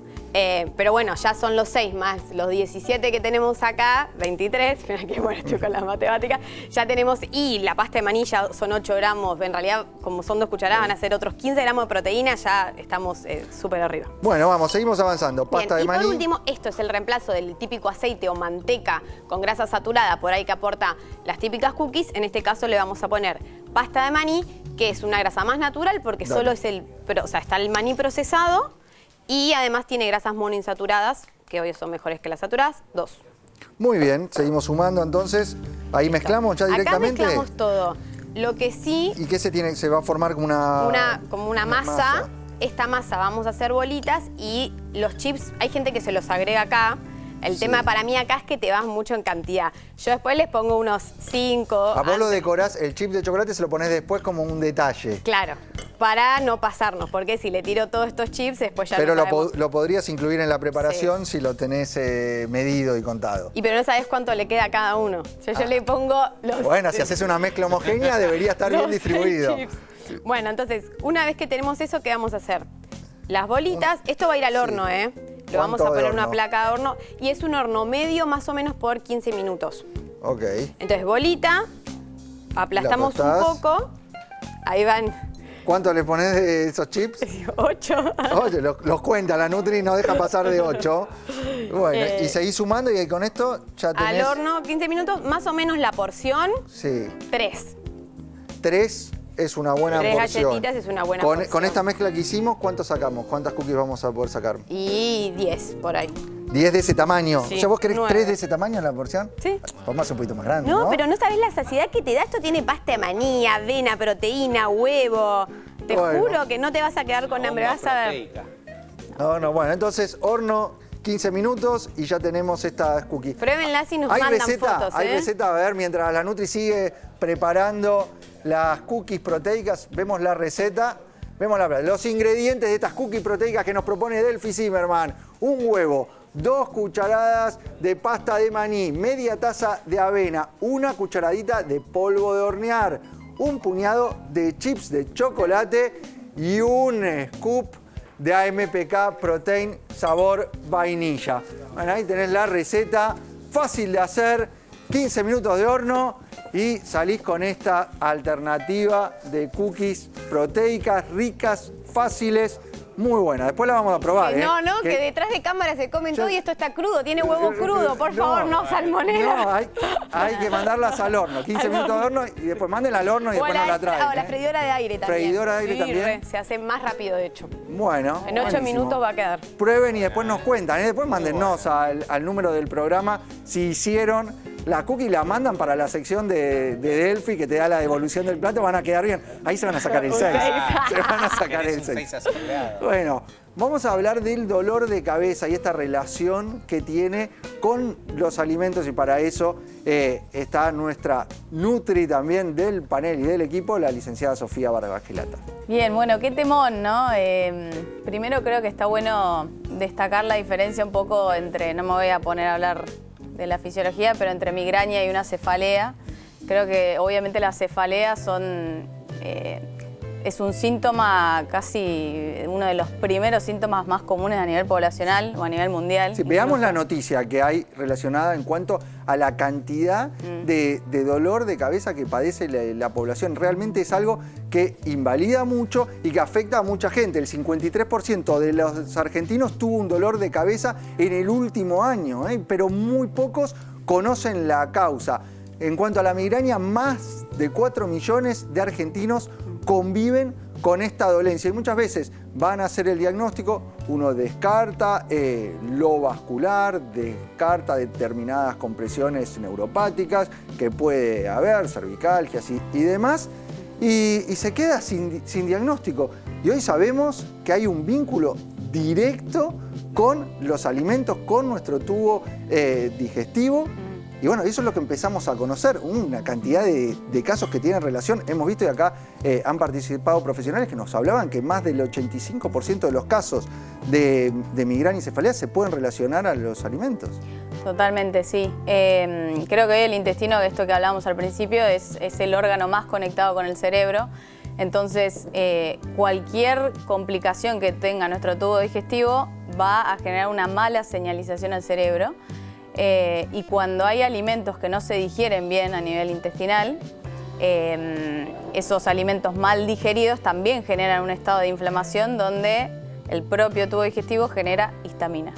Pero bueno, ya son los 6 más los 17 que tenemos acá, 23, mira qué bueno estoy con las matemáticas, ya tenemos, y la pasta de maní ya son 8 gramos, en realidad como son 2 cucharadas van a ser otros 15 gramos de proteína, ya estamos súper arriba. Bueno, vamos, seguimos avanzando. Pasta de maní. Y por último, esto es el reemplazo del típico aceite o manteca con grasa saturada, por ahí que aporta las típicas cookies. En este caso le vamos a poner pasta de maní, que es una grasa más natural porque solo es está el maní procesado. Y además tiene grasas monoinsaturadas, que hoy son mejores que las saturadas, 2. Muy bien, seguimos sumando entonces. Ahí mezclamos ya directamente. Acá mezclamos todo. Lo que sí... ¿Y qué se va a formar como una masa? Esta masa vamos a hacer bolitas y los chips, hay gente que se los agrega acá. El tema para mí acá es que te vas mucho en cantidad. Yo después les pongo unos 5. A vos lo decorás, el chip de chocolate se lo pones después como un detalle. Claro, para no pasarnos, porque si le tiro todos estos chips, después ya pero no sabemos. Pero lo podrías incluir en la preparación si lo tenés medido y contado. Pero no sabés cuánto le queda a cada uno. Yo le pongo los... Bueno, si haces una mezcla homogénea, debería estar bien distribuido. Chips. Bueno, entonces, una vez que tenemos eso, ¿qué vamos a hacer? Las bolitas, esto va a ir al horno, Lo vamos a poner en una placa de horno y es un horno medio más o menos por 15 minutos. Ok. Entonces, bolita, aplastamos un poco, ahí van. ¿Cuánto le pones de esos chips? 8. Oye, los cuenta, la Nutri no deja pasar de 8. Bueno, y seguís sumando y con esto ya tenés... Al horno 15 minutos, más o menos la porción, sí. 3. 3 es una buena porción. 3 galletitas es una buena porción. Con esta mezcla que hicimos, ¿cuánto sacamos? ¿Cuántas cookies vamos a poder sacar? Y 10, por ahí. 10 de ese tamaño. Sí, ¿Ya vos querés 9. 3 de ese tamaño en la porción? Sí. Pongas un poquito más grande, ¿no? No, pero no sabés la saciedad que te da. Esto tiene pasta de maní, avena, proteína, huevo. Te juro que no te vas a quedar con hambre. Vas a ver. No, bueno, entonces horno 15 minutos y ya tenemos estas cookies. Pruébenlas y nos ¿Hay mandan receta? fotos, Hay receta, a ver, mientras la Nutri sigue preparando las cookies proteicas, vemos la receta, los ingredientes de estas cookies proteicas que nos propone Delphi Zimmerman. Un huevo, 2 cucharadas de pasta de maní, media taza de avena, 1 cucharadita de polvo de hornear, un puñado de chips de chocolate y un scoop de AMPK Protein sabor vainilla. Bueno, ahí tenés la receta, fácil de hacer, 15 minutos de horno y salís con esta alternativa de cookies proteicas, ricas, fáciles, muy buena. Después la vamos a probar. No, que detrás de cámara se comen todo y esto está crudo, tiene huevo crudo, por favor, no salmonela. No, hay que mandarlas al horno, 15 minutos de horno y después mándenla al horno y después nos la traen. O la freidora de aire también. Freidora de aire también. Se hace más rápido, de hecho. Bueno, en 8 minutos va a quedar. Prueben y después nos cuentan. Después mándennos al número del programa si hicieron la cookie, la mandan para la sección de Delphi que te da la devolución del plato, van a quedar bien. Ahí se van a sacar el 6. Se van a sacar el 6. Bueno, vamos a hablar del dolor de cabeza y esta relación que tiene con los alimentos y para eso está nuestra Nutri también del panel y del equipo, la licenciada Sofía Vargas Gilata. Bien, bueno, qué temón, ¿no? Primero creo que está bueno destacar la diferencia un poco entre, no me voy a poner a hablar de la fisiología, pero entre migraña y una cefalea. Creo que obviamente las cefaleas es un síntoma, casi uno de los primeros síntomas más comunes a nivel poblacional o a nivel mundial. Sí, veamos la noticia que hay relacionada en cuanto a la cantidad de dolor de cabeza que padece la población. Realmente es algo que invalida mucho y que afecta a mucha gente. El 53% de los argentinos tuvo un dolor de cabeza en el último año, pero muy pocos conocen la causa. En cuanto a la migraña, más de 4 millones de argentinos conviven con esta dolencia y muchas veces van a hacer el diagnóstico, uno descarta lo vascular, descarta determinadas compresiones neuropáticas que puede haber, cervicalgias y demás, y se queda sin diagnóstico. Y hoy sabemos que hay un vínculo directo con los alimentos, con nuestro tubo digestivo. Y bueno, eso es lo que empezamos a conocer, una cantidad de casos que tienen relación. Hemos visto y acá han participado profesionales que nos hablaban que más del 85% de los casos de migraña y cefalea se pueden relacionar a los alimentos. Totalmente, sí. Creo que hoy el intestino, de esto que hablábamos al principio, es el órgano más conectado con el cerebro. Entonces, cualquier complicación que tenga nuestro tubo digestivo va a generar una mala señalización al cerebro. Y cuando hay alimentos que no se digieren bien a nivel intestinal, esos alimentos mal digeridos también generan un estado de inflamación donde el propio tubo digestivo genera histamina,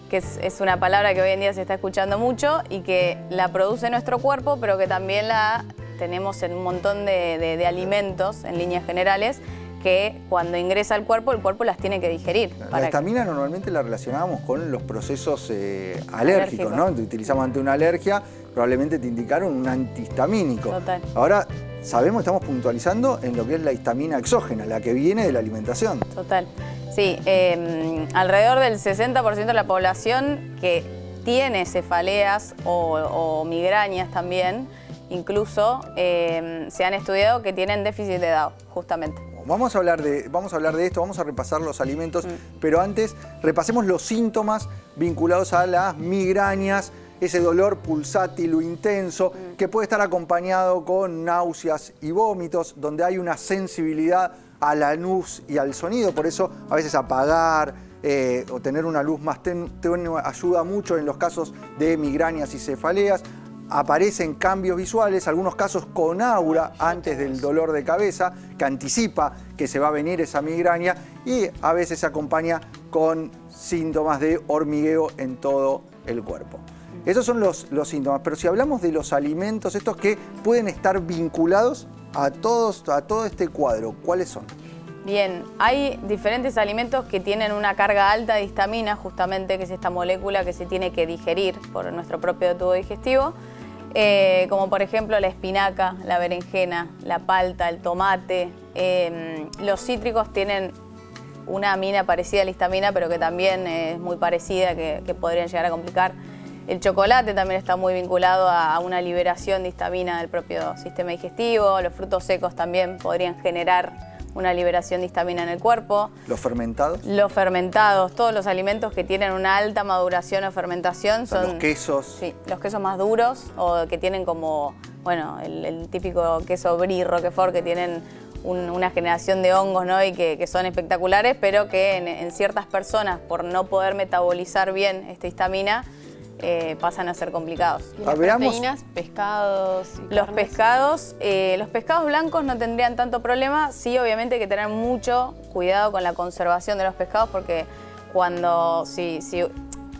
que es una palabra que hoy en día se está escuchando mucho y que la produce nuestro cuerpo, pero que también la tenemos en un montón de alimentos en líneas generales, que cuando ingresa al cuerpo, el cuerpo las tiene que digerir. La histamina normalmente la relacionábamos con los procesos alérgicos, ¿no? Te utilizamos ante una alergia, probablemente te indicaron un antihistamínico. Total. Ahora sabemos, estamos puntualizando en lo que es la histamina exógena, la que viene de la alimentación. Total. Sí, alrededor del 60% de la población que tiene cefaleas o migrañas también, incluso se han estudiado que tienen déficit de DAO, justamente. Vamos a hablar de esto, vamos a repasar los alimentos, pero antes repasemos los síntomas vinculados a las migrañas, ese dolor pulsátil o intenso que puede estar acompañado con náuseas y vómitos, donde hay una sensibilidad a la luz y al sonido, por eso a veces apagar o tener una luz más tenue ayuda mucho en los casos de migrañas y cefaleas. Aparecen cambios visuales, algunos casos con aura antes del dolor de cabeza, que anticipa que se va a venir esa migraña y a veces se acompaña con síntomas de hormigueo en todo el cuerpo. Esos son los síntomas, pero si hablamos de los alimentos, estos que pueden estar vinculados a todo este cuadro, ¿cuáles son? Bien, hay diferentes alimentos que tienen una carga alta de histamina, justamente que es esta molécula que se tiene que digerir por nuestro propio tubo digestivo. Como por ejemplo la espinaca, la berenjena, la palta, el tomate. Los cítricos tienen una amina parecida a la histamina, pero que también es muy parecida, que podrían llegar a complicar. El chocolate también está muy vinculado a una liberación de histamina del propio sistema digestivo. Los frutos secos también podrían generar una liberación de histamina en el cuerpo. ¿Los fermentados? Los fermentados, todos los alimentos que tienen una alta maduración o fermentación son... Los quesos. Sí, los quesos más duros o que tienen como, bueno, el típico queso brie, roquefort, que tienen una generación de hongos, ¿no? Y que son espectaculares, pero que en ciertas personas, por no poder metabolizar bien esta histamina, pasan a ser complicados. ¿Y las proteínas, pescados y los carnes? Los pescados blancos no tendrían tanto problema. Sí, obviamente hay que tener mucho cuidado con la conservación de los pescados, porque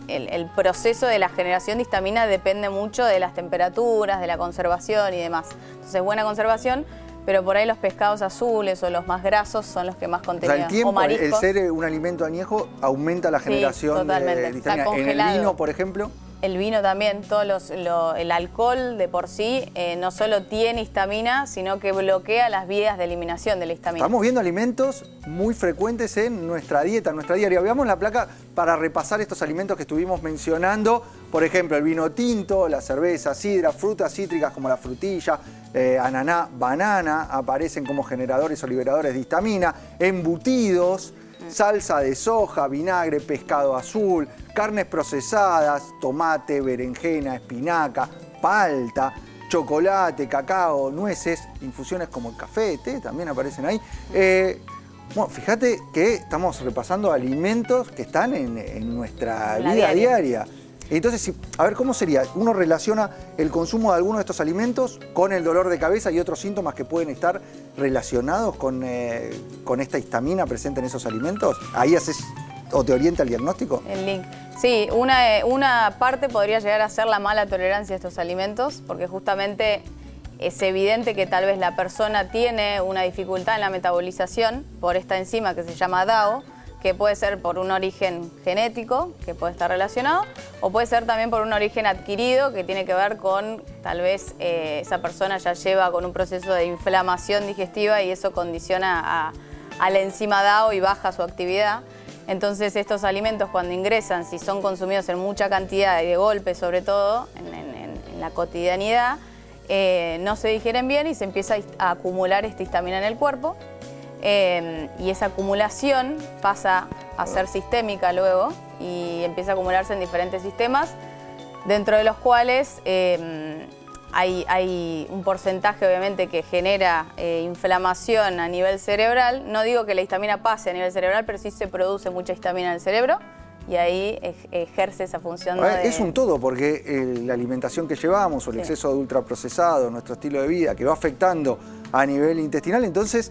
el proceso de la generación de histamina depende mucho de las temperaturas, de la conservación y demás. Entonces, buena conservación, pero por ahí los pescados azules o los más grasos son los que más O contenido. sea, el tiempo, o mariscos. el ser un alimento añejo aumenta la generación totalmente. de histamina. Está En el congelado. vino, por ejemplo. El vino también, el alcohol de por sí no solo tiene histamina, sino que bloquea las vías de eliminación de la histamina. Estamos viendo alimentos muy frecuentes en nuestra dieta, en nuestra diaria. Veamos la placa para repasar estos alimentos que estuvimos mencionando. Por ejemplo, el vino tinto, la cerveza, sidra, frutas cítricas como la frutilla, ananá, banana, aparecen como generadores o liberadores de histamina. Embutidos, salsa de soja, vinagre, pescado azul, carnes procesadas, tomate, berenjena, espinaca, palta, chocolate, cacao, nueces, infusiones como el café, té, también aparecen ahí. Bueno, fíjate que estamos repasando alimentos que están en nuestra vida diaria. Entonces, a ver, ¿cómo sería? Uno relaciona el consumo de alguno de estos alimentos con el dolor de cabeza y otros síntomas que pueden estar relacionados con esta histamina presente en esos alimentos. Ahí haces o te orienta el diagnóstico. El link. Sí, una parte podría llegar a ser la mala tolerancia a estos alimentos, porque justamente es evidente que tal vez la persona tiene una dificultad en la metabolización por esta enzima que se llama DAO, que puede ser por un origen genético, que puede estar relacionado, o puede ser también por un origen adquirido, que tiene que ver con, tal vez, esa persona ya lleva con un proceso de inflamación digestiva y eso condiciona a la enzima DAO y baja su actividad. Entonces, estos alimentos cuando ingresan, si son consumidos en mucha cantidad y de golpe, sobre todo, en la cotidianidad, no se digieren bien y se empieza a acumular esta histamina en el cuerpo. Y esa acumulación pasa a ser sistémica luego y empieza a acumularse en diferentes sistemas, dentro de los cuales hay un porcentaje obviamente que genera inflamación a nivel cerebral. No digo que la histamina pase a nivel cerebral, pero sí se produce mucha histamina en el cerebro y ahí ejerce esa función. Es un todo, porque la alimentación que llevamos o el exceso de ultraprocesado, nuestro estilo de vida, que va afectando a nivel intestinal, entonces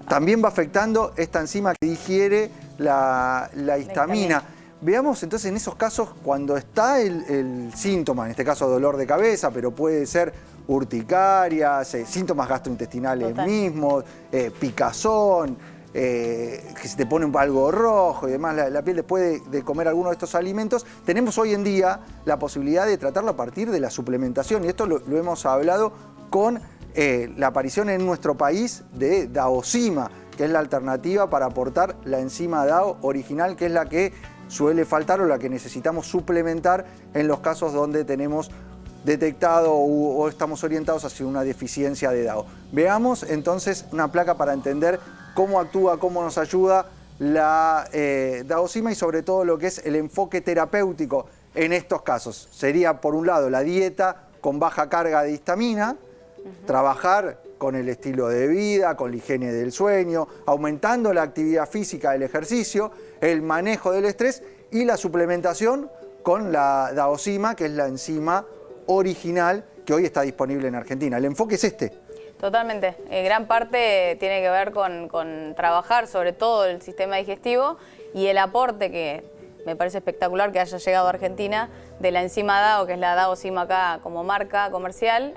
también va afectando esta enzima que digiere la histamina. Veamos entonces en esos casos cuando está el síntoma, en este caso dolor de cabeza, pero puede ser urticaria, síntomas gastrointestinales mismos, picazón, que se te pone algo rojo y demás, la piel después de comer alguno de estos alimentos. Tenemos hoy en día la posibilidad de tratarlo a partir de la suplementación y esto lo hemos hablado con la aparición en nuestro país de Daosima, que es la alternativa para aportar la enzima DAO original, que es la que suele faltar o la que necesitamos suplementar en los casos donde tenemos detectado o estamos orientados hacia una deficiencia de DAO. Veamos entonces una placa para entender cómo actúa, cómo nos ayuda la Daosima y sobre todo lo que es el enfoque terapéutico en estos casos. Sería por un lado la dieta con baja carga de histamina, trabajar con el estilo de vida, con la higiene del sueño, aumentando la actividad física, el ejercicio, el manejo del estrés y la suplementación con la Daosima, que es la enzima original que hoy está disponible en Argentina. El enfoque es este. Totalmente. Gran parte tiene que ver con trabajar sobre todo el sistema digestivo y el aporte que me parece espectacular que haya llegado a Argentina de la enzima DAO, que es la Daosima acá como marca comercial,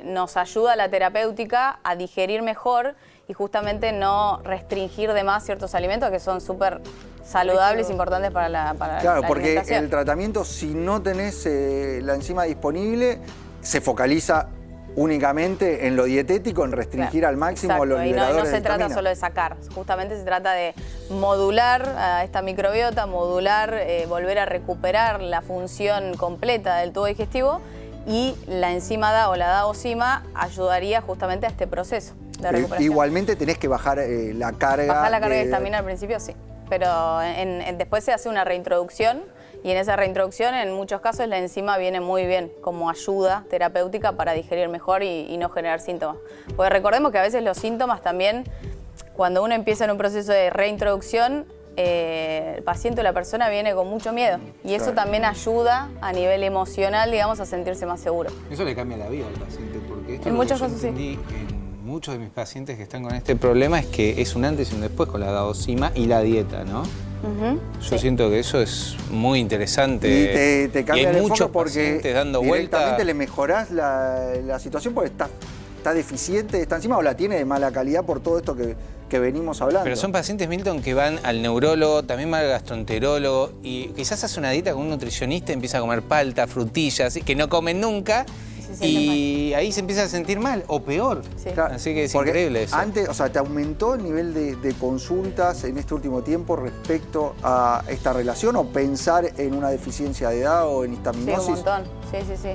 nos ayuda a la terapéutica a digerir mejor y justamente no restringir de más ciertos alimentos que son súper saludables, importantes para la Claro, la porque alimentación. el tratamiento, si no tenés la enzima disponible, se focaliza únicamente en lo dietético, en restringir al máximo Exacto, los y liberadores no se de trata histamina. solo de sacar, justamente se trata de modular a esta microbiota, modular, volver a recuperar la función completa del tubo digestivo, y la enzima DA o la DAO-cima ayudaría justamente a este proceso de recuperación. Igualmente tenés que bajar la carga. Bajar la carga de histamina al principio, sí, pero después se hace una reintroducción, y en esa reintroducción en muchos casos la enzima viene muy bien como ayuda terapéutica para digerir mejor y no generar síntomas. Porque recordemos que a veces los síntomas también, cuando uno empieza en un proceso de reintroducción, el paciente o la persona viene con mucho miedo, y eso también ayuda a nivel emocional, digamos, a sentirse más seguro. Eso le cambia la vida al paciente, porque esto En es lo muchos que yo casos sí. entendí en muchos de mis pacientes que están con este problema, es que es un antes y un después con la DAO-cima y la dieta, ¿no? Yo siento que eso es muy interesante. Y te cambia y hay el muchos enfoque porque pacientes dando directamente vuelta. le mejorás la situación porque está deficiente, está encima o la tiene de mala calidad por todo esto que venimos hablando. Pero son pacientes, Milton, que van al neurólogo, también van al gastroenterólogo, y quizás hace una dieta con un nutricionista y empieza a comer palta, frutillas, que no comen nunca, y ahí se empieza a sentir mal, o peor. Sí. Claro, Así que es porque increíble eso. Antes, o sea, ¿te aumentó el nivel de consultas en este último tiempo respecto a esta relación o pensar en una deficiencia de edad o en Sí, histaminosis? un montón, sí.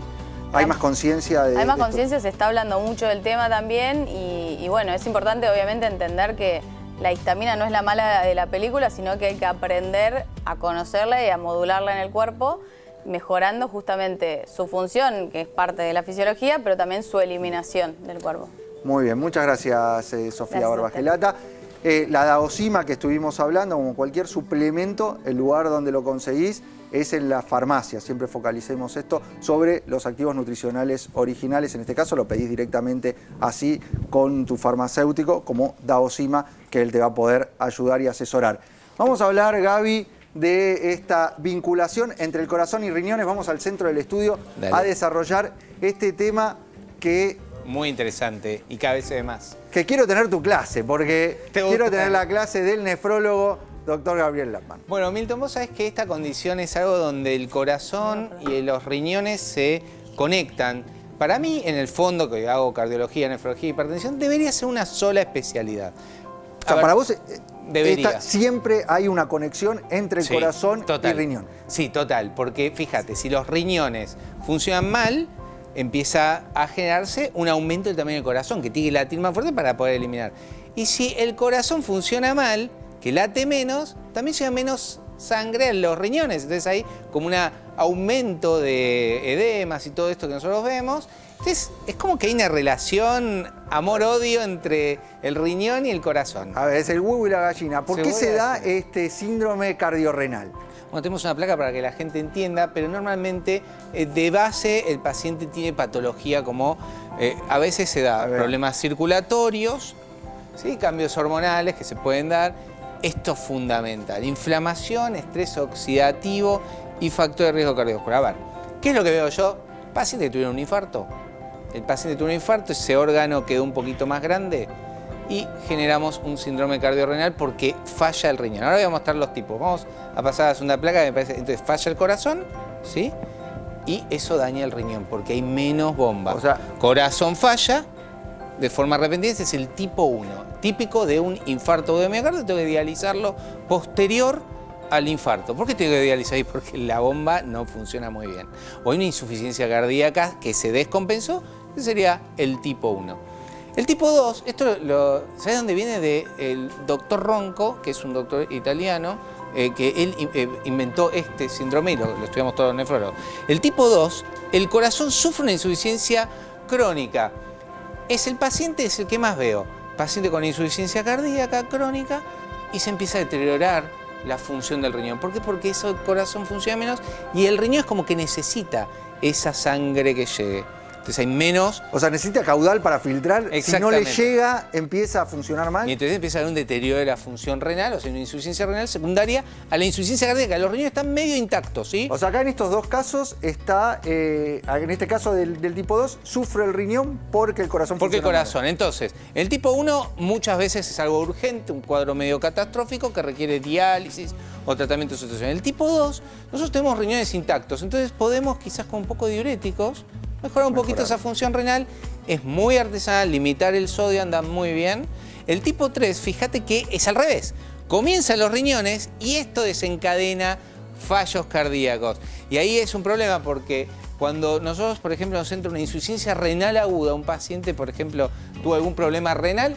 ¿Hay más conciencia de Hay más esto? conciencia, se está hablando mucho del tema también, y bueno, es importante obviamente entender que la histamina no es la mala de la película, sino que hay que aprender a conocerla y a modularla en el cuerpo, mejorando justamente su función, que es parte de la fisiología, pero también su eliminación del cuerpo. Muy bien, muchas gracias, Sofía Gracias a Barbagelata. La DAO-cima que estuvimos hablando, como cualquier suplemento, el lugar donde lo conseguís es en la farmacia. Siempre focalicemos esto sobre los activos nutricionales originales. En este caso lo pedís directamente así con tu farmacéutico como DAO-cima, que él te va a poder ayudar y asesorar. Vamos a hablar, Gaby, de esta vinculación entre el corazón y riñones. Vamos al centro del estudio a desarrollar este tema que Muy interesante, y cada vez se ve más. que quiero tener tu clase, porque ¿Te quiero gusta? tener la clase del nefrólogo, doctor Gabriel Lapman. Bueno, Milton, vos sabés que esta condición es algo donde el corazón y los riñones se conectan. Para mí, en el fondo, que hago cardiología, nefrología y hipertensión, debería ser una sola especialidad. O sea, para vos debería. siempre hay una conexión entre el Sí, corazón total. y riñón. Sí, total, porque fíjate, si los riñones funcionan mal, empieza a generarse un aumento del tamaño del corazón, que tiene que latir más fuerte para poder eliminar. Y si el corazón funciona mal, que late menos, también llega menos sangre en los riñones. Entonces hay como un aumento de edemas y todo esto que nosotros vemos. Entonces es como que hay una relación amor-odio entre el riñón y el corazón. A ver, es el huevo y la gallina. ¿Por Se qué vuelve se da así. este síndrome cardiorrenal? Bueno, tenemos una placa para que la gente entienda, pero normalmente de base el paciente tiene patología como a veces se da problemas circulatorios, ¿sí? Cambios hormonales que se pueden dar. Esto es fundamental. Inflamación, estrés oxidativo y factor de riesgo cardiovascular. A ver, ¿qué es lo que veo yo? Paciente que tuvieron un infarto. El paciente tuvo un infarto, ese órgano quedó un poquito más grande y generamos un síndrome cardiorrenal porque falla el riñón. Ahora voy a mostrar los tipos. Vamos a pasar a la segunda placa, me parece. Entonces falla el corazón, ¿sí? Y eso daña el riñón porque hay menos bomba. O sea, corazón falla de forma repentina, ese es el tipo 1, típico de un infarto de miocardio. Tengo que dializarlo posterior al infarto. ¿Por qué tengo que dializar ahí? Porque la bomba no funciona muy bien. O hay una insuficiencia cardíaca que se descompensó, ese sería el tipo 1. El tipo 2, ¿sabes dónde viene? Del doctor Ronco, que es un doctor italiano, que él inventó este síndrome y lo estudiamos todos los nefrólogos. El tipo 2, el corazón sufre una insuficiencia crónica. Es el paciente, es el que más veo. Paciente con insuficiencia cardíaca crónica y se empieza a deteriorar la función del riñón. ¿Por qué? Porque el corazón funciona menos y el riñón es como que necesita esa sangre que llegue. Entonces hay menos. O sea, necesita caudal para filtrar. Si no le Exactamente. llega, empieza a funcionar mal. Y entonces empieza a haber un deterioro de la función renal, o sea, una insuficiencia renal secundaria a la insuficiencia cardíaca. Los riñones están medio intactos, ¿sí? O sea, acá en estos dos casos está, en este caso del tipo 2, sufre el riñón porque el corazón Porque el funciona mal. corazón. Entonces, el tipo 1 muchas veces es algo urgente, un cuadro medio catastrófico que requiere diálisis o tratamiento de sustitución. El tipo 2, nosotros tenemos riñones intactos, entonces podemos quizás con un poco de diuréticos Mejorar un poquito esa función renal. Es muy artesanal, limitar el sodio anda muy bien. El tipo 3, fíjate que es al revés. Comienzan los riñones y esto desencadena fallos cardíacos. Y ahí es un problema porque cuando nosotros, por ejemplo, nos entra una insuficiencia renal aguda, un paciente, por ejemplo, tuvo algún problema renal,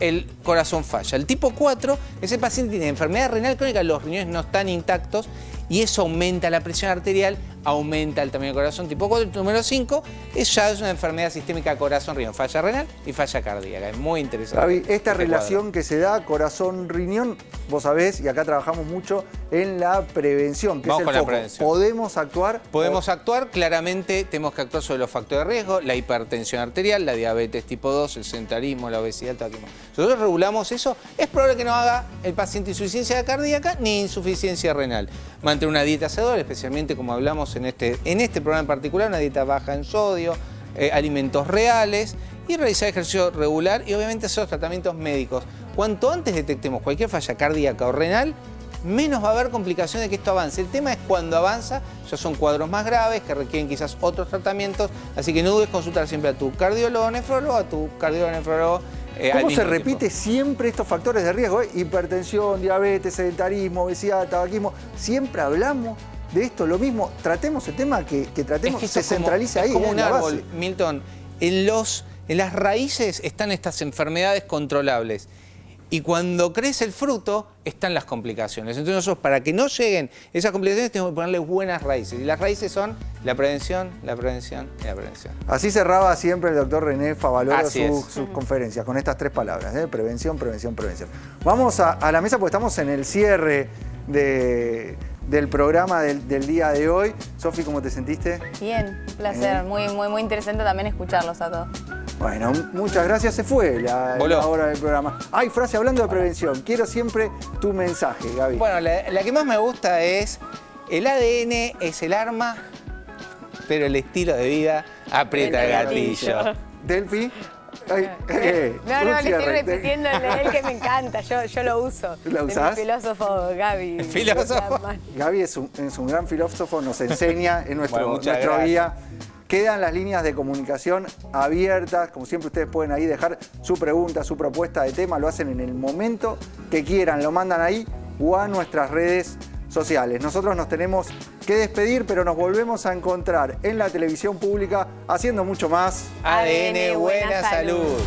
el corazón falla. El tipo 4, ese paciente tiene enfermedad renal crónica, los riñones no están intactos y eso aumenta la presión arterial, aumenta el tamaño del corazón. Tipo 4, número 5, ya es una enfermedad sistémica corazón-riñón, falla renal y falla cardíaca. Es muy interesante. Gaby, esta relación que se da corazón-riñón, vos sabés, y acá trabajamos mucho en la prevención, que Vamos es el con la foco. prevención. ¿Podemos actuar? Podemos actuar, claramente tenemos que actuar sobre los factores de riesgo, la hipertensión arterial, la diabetes tipo 2, el sedentarismo, la obesidad, el tabaquismo. Nosotros regulamos eso, es probable que no haga el paciente insuficiencia cardíaca ni insuficiencia renal. Mantener una dieta saludable, especialmente como hablamos en este programa en particular, una dieta baja en sodio, alimentos reales y realizar ejercicio regular y obviamente hacer los tratamientos médicos. Cuanto antes detectemos cualquier falla cardíaca o renal, menos va a haber complicaciones de que esto avance. El tema es cuando avanza, ya son cuadros más graves que requieren quizás otros tratamientos, así que no dudes consultar siempre a tu cardiólogo, nefrólogo, a tu cardiólogo, nefrólogo. ¿Cómo se repite siempre estos factores de riesgo? Hipertensión, diabetes, sedentarismo, obesidad, tabaquismo. Siempre hablamos de esto, lo mismo. Tratemos el tema que tratemos, se centralice ahí. Es como un en la árbol, base. Milton. En las raíces están estas enfermedades controlables. Y cuando crece el fruto, están las complicaciones. Entonces nosotros, para que no lleguen esas complicaciones, tenemos que ponerle buenas raíces. Y las raíces son la prevención, la prevención y la prevención. Así cerraba siempre el doctor René Favaloro Así sus conferencias, con estas 3 palabras, prevención, prevención, prevención. Vamos a la mesa porque estamos en el cierre del programa del día de hoy. Sofi, ¿cómo te sentiste? Bien, un placer. Muy interesante también escucharlos a todos. Bueno, muchas gracias. Se fue la hora del programa. Ay, frase hablando de prevención. Quiero siempre tu mensaje, Gaby. Bueno, la que más me gusta es: el ADN es el arma, pero el estilo de vida aprieta el gatillo. Delphi. No, le estoy repitiendo el de él que me encanta, yo lo uso. ¿Lo usás? Mi filósofo Gaby. ¿El filósofo? Gaby es un gran filósofo, nos enseña, es nuestro Bueno, guía. Quedan las líneas de comunicación abiertas, como siempre ustedes pueden ahí dejar su pregunta, su propuesta de tema, lo hacen en el momento que quieran, lo mandan ahí o a nuestras redes sociales. Nosotros nos tenemos que despedir, pero nos volvemos a encontrar en la televisión pública haciendo mucho más. ADN Buena Salud.